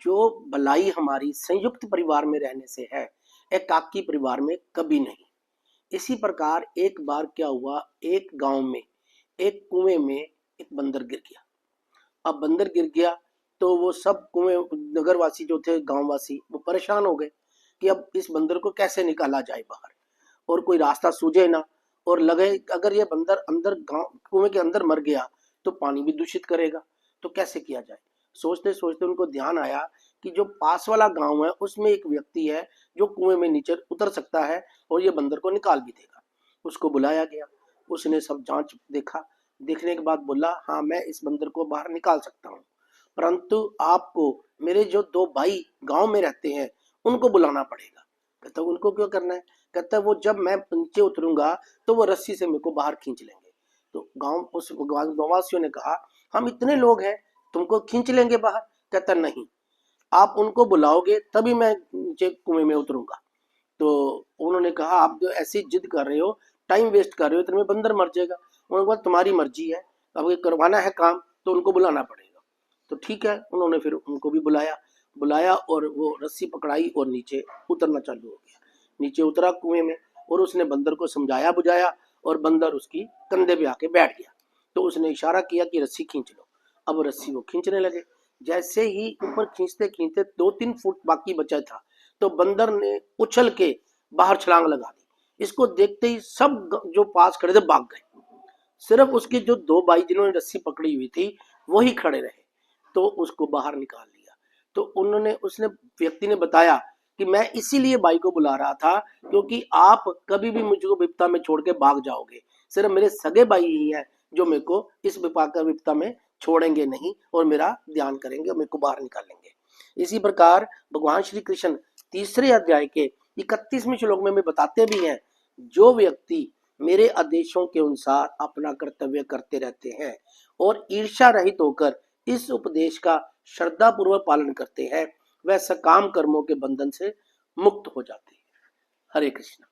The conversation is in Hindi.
जो भलाई हमारी संयुक्त परिवार में रहने से है, एकाकी परिवार में कभी नहीं। इसी प्रकार एक बार क्या हुआ, एक गांव में एक कुएं में एक बंदर गिर गया। अब बंदर गिर गया तो वो सब कुएं नगरवासी जो थे, गांववासी, वो परेशान हो गए कि अब इस बंदर को कैसे निकाला जाए बाहर, और कोई रास्ता सूझे ना। और लगे अगर ये बंदर अंदर गांव कुएं के अंदर मर गया तो पानी भी दूषित करेगा, तो कैसे किया जाए। सोचते सोचते उनको ध्यान आया कि जो पास वाला गांव है उसमें एक व्यक्ति है जो कुएं में नीचे उतर सकता है और ये बंदर को निकाल भी देगा। उसको बुलाया गया, उसने सब जांच देखा, देखने के बाद बोला, हाँ मैं इस बंदर को बाहर निकाल सकता हूँ, परंतु आपको मेरे जो दो भाई गांव में रहते हैं उनको बुलाना पड़ेगा। कहता उनको क्यों करना है। कहता वो जब मैं नीचे उतरूंगा तो वो रस्सी से मेरे को बाहर खींच लेंगे। तो उस गांववासियों ने कहा, हम इतने लोग हैं, तुमको खींच लेंगे बाहर। कहता नहीं, आप उनको बुलाओगे तभी मैं नीचे कुएं में उतरूंगा। तो उन्होंने कहा, आप जो ऐसी जिद कर रहे हो, टाइम वेस्ट कर रहे हो, इतने में बंदर मर जाएगा। उन्होंने कहा तुम्हारी मर्जी है, अब ये करवाना है काम तो उनको बुलाना पड़ेगा। तो ठीक है, उन्होंने फिर उनको भी बुलाया बुलाया और वो रस्सी पकड़ाई और नीचे उतरना चालू हो गया। नीचे उतरा कुएं में और उसने बंदर को समझाया बुझाया और बंदर उसकी कंधे पे आके बैठ गया। तो उसने इशारा किया कि रस्सी खींच लो। अब रस्सी वो खींचने लगे। जैसे ही ऊपर खींचते खींचते 2-3 फुट बाकी बचा था तो बंदर ने उछल के बाहर छलांग लगा दी। इसको देखते ही सब जो पास खड़े थे भाग गए। सिर्फ उसके जो दो भाई जिन्होंने रस्सी पकड़ी हुई थी वही खड़े रहे, तो उसको बाहर निकाल लिया। तो उसने व्यक्ति ने बताया कि मैं इसीलिए भाई को बुला रहा था क्योंकि आप कभी भी मुझको विपदा में छोड़ के भाग जाओगे। सिर्फ मेरे सगे भाई ही हैं जो मेरे को इस विपदा में छोड़ेंगे नहीं और मेरा ध्यान करेंगे और मेरे को बाहर निकालेंगे। इसी प्रकार भगवान श्री कृष्ण तीसरे अध्याय के 31वें श्लोक में बताते भी हैं, जो व्यक्ति मेरे आदेशों के अनुसार अपना कर्तव्य करते रहते हैं और ईर्ष्या रहित होकर इस उपदेश का श्रद्धा पूर्वक पालन करते हैं, वह सकाम कर्मों के बंधन से मुक्त हो जाते हैं। हरे कृष्ण।